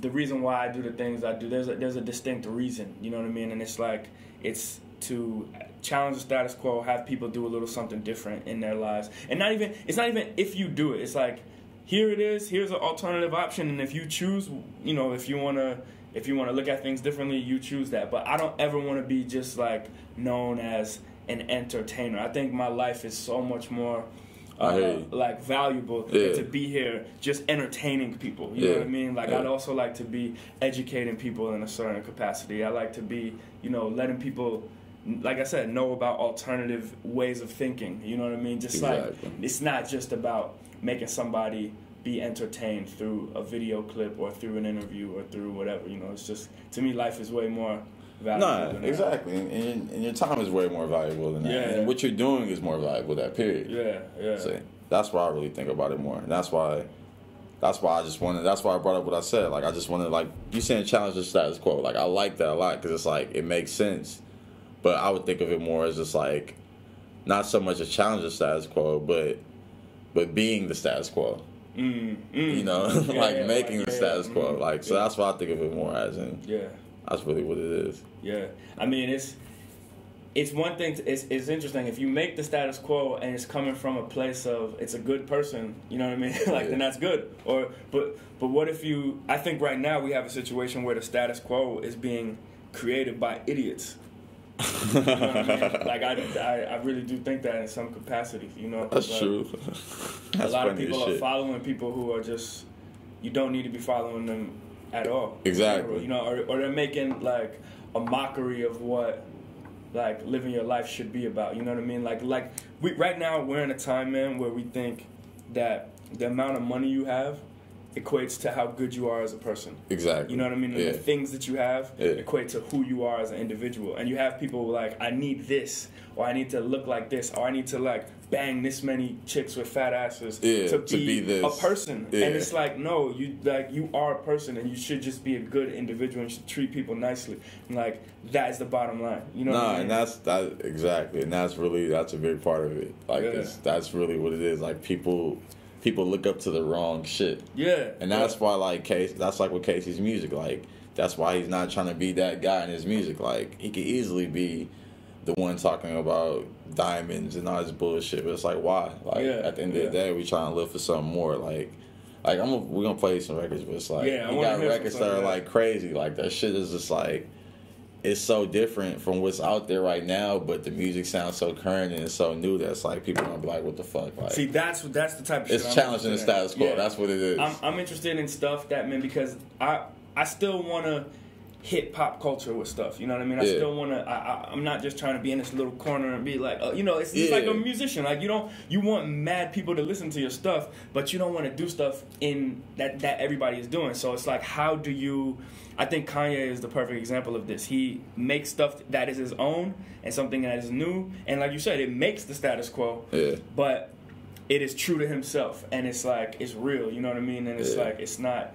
the reason why I do the things I do, there's a distinct reason, you know what I mean? And it's like, it's to challenge the status quo, have people do a little something different in their lives. And it's not even if you do it. It's like, here it is, here's an alternative option, and if you choose, you know, if you want to look at things differently, you choose that. But I don't ever want to be just like known as an entertainer. I think my life is so much more like valuable to be here just entertaining people. You know what I mean? Like, I'd also like to be educating people in a certain capacity. I like to be, you know, letting people, like I said, know about alternative ways of thinking. You know what I mean? Just like, it's not just about making somebody be entertained through a video clip or through an interview or through whatever. You know, it's just, to me, life is way more valuable than exactly. And your time is way more valuable than that. And what you're doing is more valuable, that period. So that's why I really think about it more. And that's why I brought up what I said. Like, I just wanted, like, you saying challenge the status quo. Like, I like that a lot, because it's like, it makes sense. But I would think of it more as just like, not so much a challenge the status quo, but being the status quo. You know, like making the status quo. Like, so that's what I think of it more as in. That's really what it is. I mean, it's one thing. It's interesting if you make the status quo and it's coming from a place of it's a good person. You know what I mean? Like, then that's good. But what if you? I think right now we have a situation where the status quo is being created by idiots. You know what I mean? Like, I really do think that in some capacity, you know. That's true. A lot of people are following people who are just, you don't need to be following them at all. Exactly. You know, or they're making like a mockery of what like living your life should be about. You know what I mean? Like right now we're in a time, man, where we think that the amount of money you have equates to how good you are as a person. Exactly. You know what I mean? And the things that you have equate to who you are as an individual. And you have people like, I need this, or I need to look like this, or I need to like bang this many chicks with fat asses to be this. A person. And it's like, no, you are a person, and you should just be a good individual and you should treat people nicely. And like, that is the bottom line. You know what I mean? And that's exactly, and that's a big part of it. Like, that's really what it is. Like, people look up to the wrong shit. And that's why, like, that's like with Casey's music. Like, that's why he's not trying to be that guy in his music. Like, he could easily be the one talking about diamonds and all this bullshit. But it's like, why? Like, at the end of the day, we trying to live for something more. Like we're gonna play some records, but it's like, you got records that are like crazy. Like, that shit is just like, it's so different from what's out there right now, but the music sounds so current and it's so new that it's like, people are gonna be like, what the fuck? Like, see, that's the type of shit it's challenging the status quo. That's what it is. I'm interested in stuff that, man, because I still want to hit pop culture with stuff. You know what I mean? I still want to. I'm not just trying to be in this little corner and be like, you know, it's like a musician. Like, you want mad people to listen to your stuff, but you don't want to do stuff in that everybody is doing. So it's like, how do you? I think Kanye is the perfect example of this. He makes stuff that is his own and something that is new, and like you said, it makes the status quo. But it is true to himself, and it's like, it's real. You know what I mean? And it's like, it's not.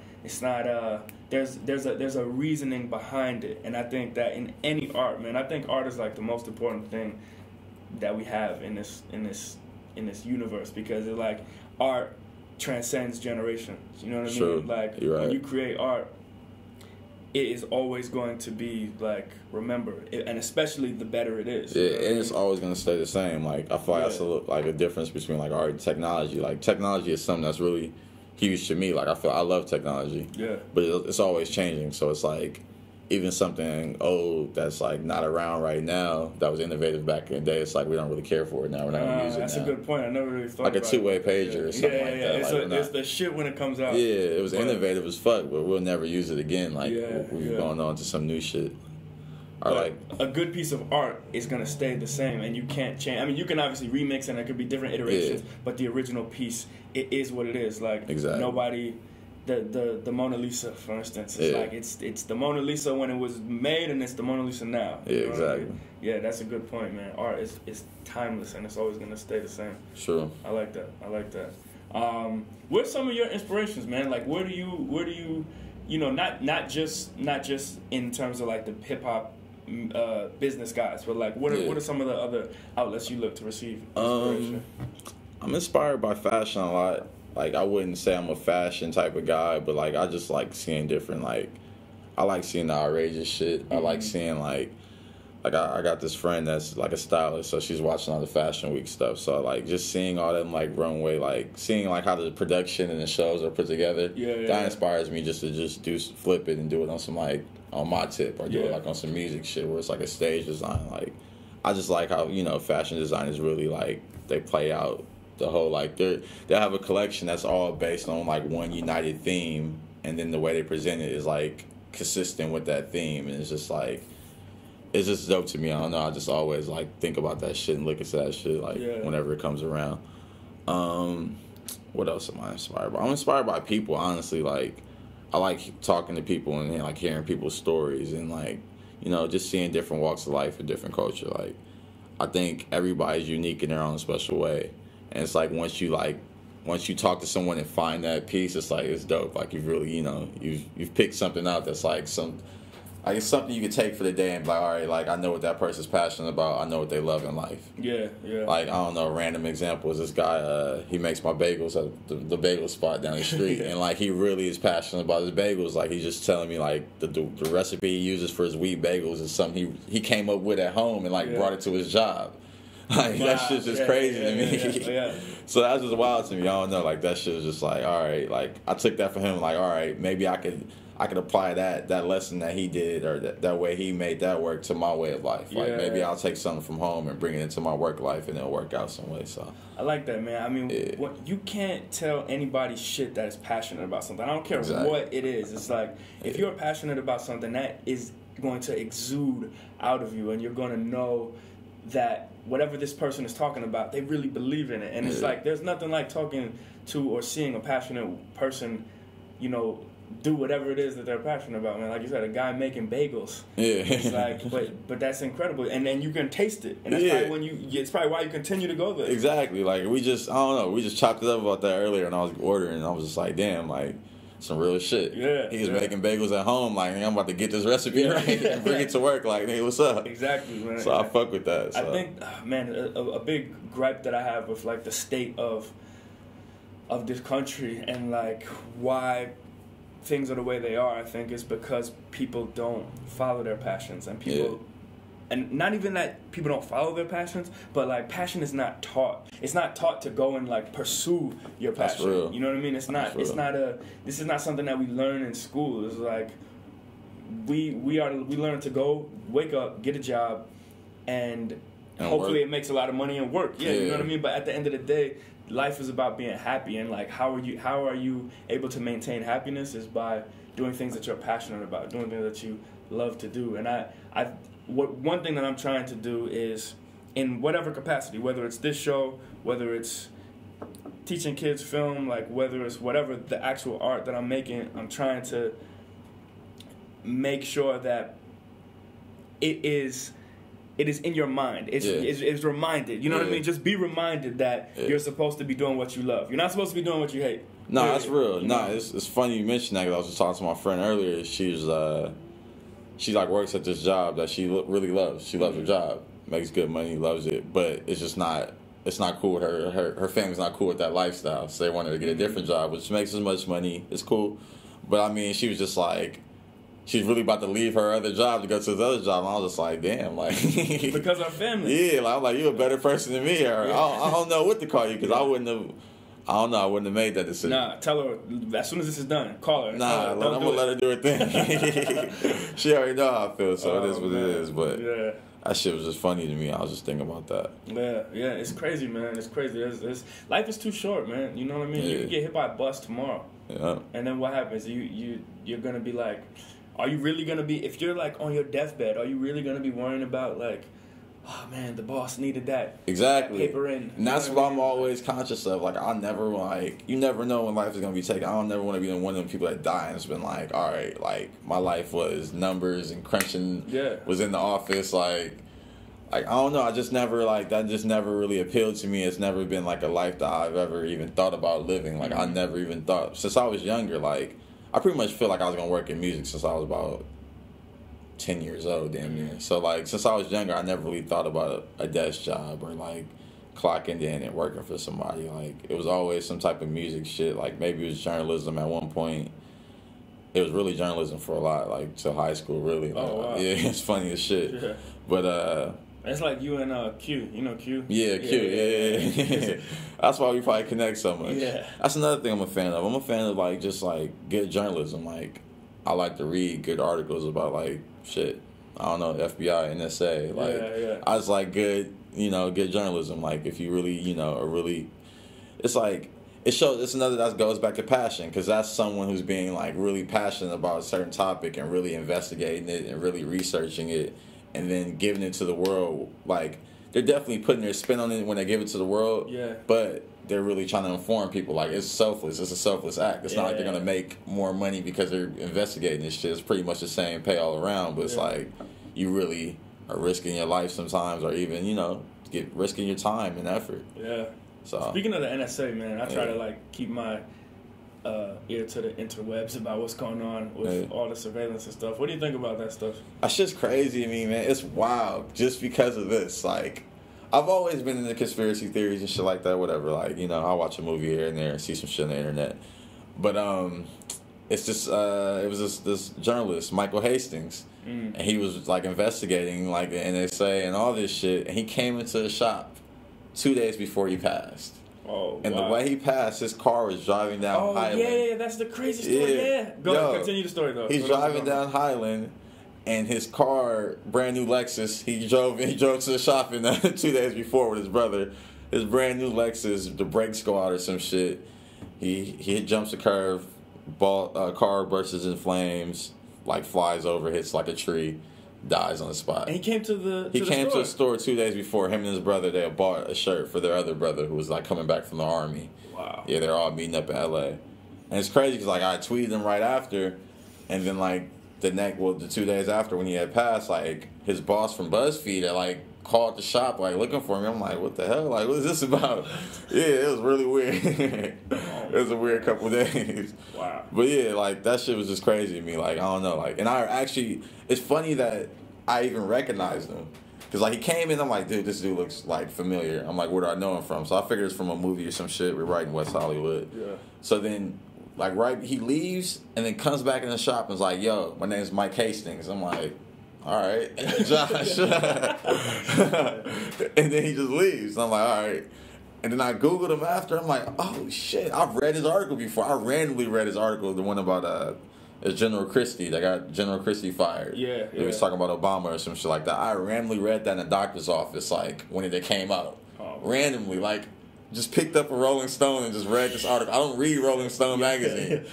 There's a reasoning behind it, and I think that in any art, man, I think art is like the most important thing that we have in this universe, because it's like, art transcends generations. You know what I mean? Like, when you create art, it is always going to be like remembered, and especially the better it is. Yeah, and it's always gonna stay the same. Like I feel like that's a difference between like art and technology. Like technology is something that's really huge to me. Like I love technology. Yeah. But it's always changing. So it's like even something old that's like not around right now that was innovative back in the day. It's like we don't really care for it now. We're not gonna use it. That's a good point. I never really thought like about a two-way pager or something like that. It's the shit when it comes out. Yeah, it was innovative as fuck, but we'll never use it again. Like we're going on to some new shit. Or like a good piece of art is gonna stay the same, and you can't change. I mean, you can obviously remix, and there could be different iterations, but the original piece, it is what it is. Like nobody. The Mona Lisa, for instance, it's like it's the Mona Lisa when it was made, and it's the Mona Lisa now. Yeah, exactly. I mean? Yeah, that's a good point, man. Art is timeless, and it's always gonna stay the same. Sure. I like that. Where's some of your inspirations, man? Like, where do you, not just in terms of like the hip hop business guys, but like what are some of the other outlets you look to receive inspiration? I'm inspired by fashion a lot. Like, I wouldn't say I'm a fashion type of guy, but, like, I just like seeing different, like, I like seeing the outrageous shit. I like seeing, like I got this friend that's, like, a stylist, so she's watching all the Fashion Week stuff. So, like, just seeing all them, like, runway, like, seeing, like, how the production and the shows are put together, that inspires me just to flip it and do it on some, like, on my tip, or do it, like, on some music shit where it's, like, a stage design. Like, I just like how, fashion design is really, like, they play out the whole, like, they have a collection that's all based on, like, one united theme, and then the way they present it is, like, consistent with that theme, and it's just, like, it's just dope to me. I don't know, I just always, like, think about that shit and look at that shit, like, whenever it comes around. What else am I inspired by? I'm inspired by people, honestly. Like, I like talking to people and, like, hearing people's stories and, like, just seeing different walks of life and different culture. Like, I think everybody's unique in their own special way. And it's like once you talk to someone and find that piece, it's like it's dope. Like you've really, you've picked something out that's like it's something you can take for the day and be like, all right, like I know what that person's passionate about. I know what they love in life. Yeah. Like I don't know, a random example is this guy. He makes my bagels at the bagel spot down the street, and like he really is passionate about his bagels. Like he's just telling me like the recipe he uses for his wheat bagels is something he came up with at home and like brought it to his job. Like, that shit's just crazy to me. Yeah. So that's just wild to me. I don't know. Like, that shit was just like, all right. Like, I took that from him. Like, all right, maybe I could apply that lesson that he did or that way he made that work to my way of life. Like, maybe I'll take something from home and bring it into my work life and it'll work out some way. So I like that, man. I mean, you can't tell anybody shit that is passionate about something. I don't care what it is. It's like, if you're passionate about something, that is going to exude out of you, and you're going to know that whatever this person is talking about, they really believe in it. And it's like, there's nothing like talking to or seeing a passionate person, do whatever it is that they're passionate about, man. Like you said, a guy making bagels. Yeah. It's like, but that's incredible. And then you can taste it. And that's probably it's probably why you continue to go there. Exactly. Like, we just chopped it up about that earlier, and I was ordering, and I was just like, damn, like, some real shit. Yeah. He was making bagels at home, like, I'm about to get this recipe right and bring it to work, like, hey, what's up? Exactly, man. So I fuck with that. So. I think, man, a big gripe that I have with, like, the state of this country and, like, why things are the way they are, I think, is because people don't follow their passions, and people... And not even that people don't follow their passions, but like passion is not taught. It's not taught to go and like pursue your passion. That's real. You know what I mean? It's not. This is not something that we learn in school. It's like we learn to go, wake up, get a job, and hopefully it makes a lot of money and work. Yeah, you know what I mean. But at the end of the day, life is about being happy, and like how are you able to maintain happiness is by doing things that you're passionate about, doing things that you love to do. And one thing that I'm trying to do is, in whatever capacity, whether it's this show, whether it's teaching kids film, like whether it's whatever the actual art that I'm making, I'm trying to make sure that it is in your mind. It's reminded. You know what I mean? Just be reminded that you're supposed to be doing what you love. You're not supposed to be doing what you hate. No, that's real. No, it's funny you mentioned that, because I was just talking to my friend earlier. She like works at this job that she really loves. She loves her job, makes good money, loves it, but it's just not. It's not cool with her. Her family's not cool with that lifestyle, so they wanted to get a different job, which makes as much money. It's cool, but I mean, she was just like, she's really about to leave her other job to go to this other job. And I was just like, damn, like because our family. Yeah, like, I'm like, you're a better person than me, or I don't know what to call you because I wouldn't have made that decision. Nah, tell her as soon as this is done, call her. Nah, I'm gonna let her do her thing. She already know how I feel, so it is what it is. But yeah. That shit was just funny to me. I was just thinking about that. Yeah, it's crazy, man. It's crazy. Life is too short, man. You know what I mean? Yeah. You can get hit by a bus tomorrow. Yeah. And then what happens? You're gonna be like, are you really gonna be? If you're like on your deathbed, are you really gonna be worrying about like, oh man, the boss needed that. Exactly. That paper in. And that's what I'm always conscious of. Like, I never like, you never know when life is gonna be taken. I don't never want to be one of them people that die and it's been like, all right, like my life was numbers and crunching. Yeah. Was in the office like I don't know. I just never like that. Just never really appealed to me. It's never been like a life that I've ever even thought about living. Like I never even thought since I was younger. Like I pretty much feel like I was gonna work in music since I was about 10 years old, damn near. So like since I was younger, I never really thought about a desk job or like clocking in and working for somebody. Like it was always some type of music shit. Like maybe it was journalism at one point. It was really journalism for a lot, like till high school, really. Like, wow. Yeah, it's funny as shit. Yeah. But it's like you and Q. You know Q? Yeah, Q. Yeah. That's why we probably connect so much. Yeah. That's another thing I'm a fan of. I'm a fan of like just like good journalism. Like I like to read good articles about like shit. I don't know, FBI, NSA. Like yeah. I just like good, good journalism. Like if you really, are really, it's like it shows. It's another that goes back to passion because that's someone who's being like really passionate about a certain topic and really investigating it and really researching it. And then giving it to the world, like they're definitely putting their spin on it when they give it to the world. Yeah. But they're really trying to inform people. Like it's selfless. It's a selfless act. It's not like they're gonna make more money because they're investigating this shit. It's pretty much the same pay all around. But it's like you really are risking your life sometimes, or even risking your time and effort. Yeah. So speaking of the NSA, man, I try to like keep my ear to the interwebs about what's going on with all the surveillance and stuff. What do you think about that stuff? That's just crazy to me, man. It's wild just because of this. Like, I've always been into conspiracy theories and shit like that, whatever. Like, I'll watch a movie here and there and see some shit on the internet. But it's just, it was this journalist, Michael Hastings, and he was, like, investigating, like, the NSA and all this shit, and he came into the shop 2 days before he passed. Oh, and the way he passed, his car was driving down Highland. Yeah, that's the crazy story. Yeah. Go ahead, continue the story though. He's driving down Highland, and his car, brand new Lexus, he drove to the shop in 2 days before with his brother. His brand new Lexus, the brakes go out or some shit. He jumps a curve, car bursts in flames, like flies over, hits like a tree. Dies on the spot. And he came to the store 2 days before. Him and his brother, they had bought a shirt for their other brother who was like coming back from the army. Wow. Yeah, they're all meeting up in LA. And it's crazy because like I tweeted him right after, and then like the 2 days after when he had passed, like his boss from BuzzFeed had like called the shop like looking for me. I'm like, what the hell? Like, what is this about? Yeah, it was really weird. It was a weird couple days. Wow. But yeah, like that shit was just crazy to me. Like I don't know. Like, and I actually, it's funny that I even recognized him because like he came in. I'm like, dude, this dude looks like familiar. I'm like, where do I know him from? So I figured it's from a movie or some shit. We're right in West Hollywood. Yeah. So then, like, he leaves and then comes back in the shop and is like, yo, my name's Mike Hastings. I'm like, all right, Josh. And then he just leaves. I'm like, all right. And then I Googled him after. I'm like, oh, shit. I've read his article before. I randomly read his article, the one about General Christie. They got General Christie fired. Yeah. He was talking about Obama or some shit like that. I randomly read that in the doctor's office, like, when it came out. Oh. Randomly, like, just picked up a Rolling Stone and just read this article. I don't read Rolling Stone magazine.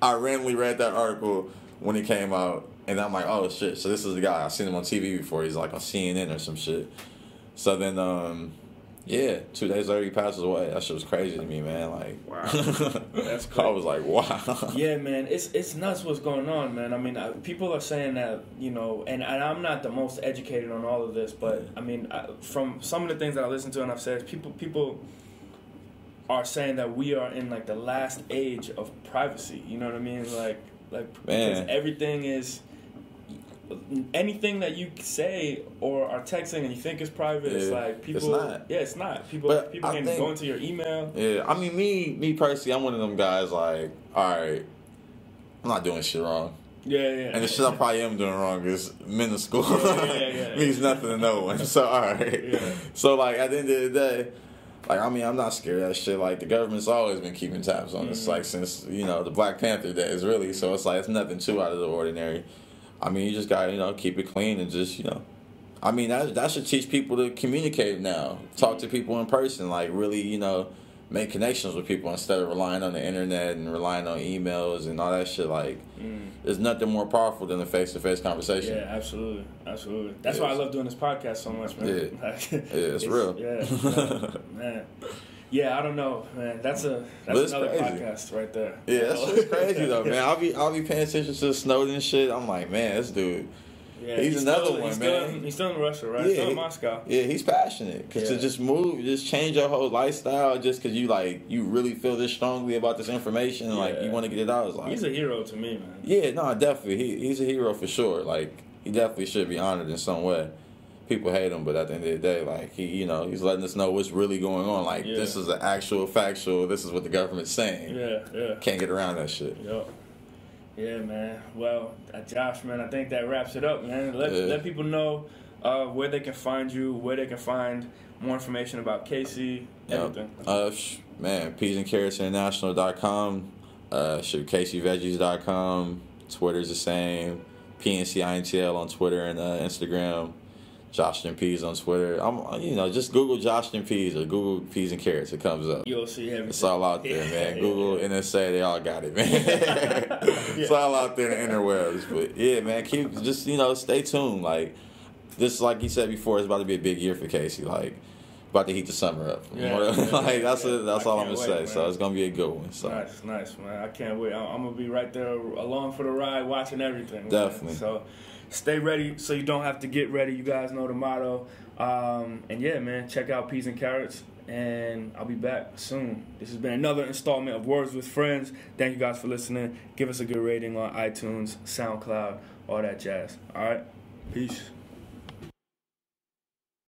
I randomly read that article when it came out. And I'm like, oh, shit. So this is the guy. I've seen him on TV before. He's like on CNN or some shit. So then, 2 days later, he passes away. That shit was crazy to me, man. Like, wow. That's crazy. I was like, wow. Yeah, man. It's nuts what's going on, man. I mean, people are saying that, and I'm not the most educated on all of this, but, I mean, from some of the things that I listen to and I've said, people are saying that we are in, like, the last age of privacy. You know what I mean? Like because everything is... Anything that you say or are texting and you think is private, it's like people. It's not. Yeah, it's not. People can go into your email. Yeah, I mean, me personally, I'm one of them guys. Like, all right, I'm not doing shit wrong. Yeah. And the shit I probably am doing wrong is middle school. Yeah. Means nothing to no one. So, all right. Yeah. So, like, at the end of the day, like, I mean, I'm not scared of that shit. Like, the government's always been keeping tabs on us, like, since, you know, the Black Panther days, really. So, it's like, it's nothing too out of the ordinary. I mean, you just gotta, you know, keep it clean and just, you know. I mean, that should teach people to communicate now. Talk to people in person. Like, really, you know, make connections with people instead of relying on the internet and relying on emails and all that shit. Like, there's nothing more powerful than a face-to-face conversation. Yeah, absolutely. That's why I love doing this podcast so much, man. Yeah, it's real. Yeah, man. Yeah, I don't know, man. That's another crazy. Podcast right there. Yeah, that's just crazy though, man. I'll be paying attention to Snowden and shit. I'm like, man, this dude. Yeah, he's another one, man. He's still in Russia, right? Yeah, still in Moscow. Yeah, he's passionate. Because to just move, just change your whole lifestyle just because you really feel this strongly about this information and, like, you want to get it out. It's like, he's a hero to me, man. Yeah, no, definitely. He's a hero for sure. Like, he definitely should be honored in some way. People hate him, but at the end of the day, like, he's letting us know what's really going on. Like, this is an actual factual, this is what the government's saying. Yeah. Can't get around that shit. Yep. Yeah, man. Well, Josh, man, I think that wraps it up, man. Let people know where they can find you, where they can find more information about Casey, everything. Man, peasandcarrotsinternational.com, CaseyVeggies.com, Twitter's the same, PNC Intl on Twitter and Instagram. Josh and Peas on Twitter. Just Google Josh and Peas or Google Peas and Carrots. It comes up. You'll see everything. It's all out there, man. Google, NSA, they all got it, man. It's all out there in the interwebs. But yeah, man, stay tuned. Like, this, like you said before, it's about to be a big year for Casey. Like, about to heat the summer up. That's all I'm gonna say. Man. So it's gonna be a good one. So. Nice, man. I can't wait. I'm gonna be right there along for the ride, watching everything. Definitely. Man. So. Stay ready so you don't have to get ready. You guys know the motto. And yeah, man, check out Peas and Carrots, and I'll be back soon. This has been another installment of Words with Friends. Thank you guys for listening. Give us a good rating on iTunes, SoundCloud, all that jazz. All right? Peace.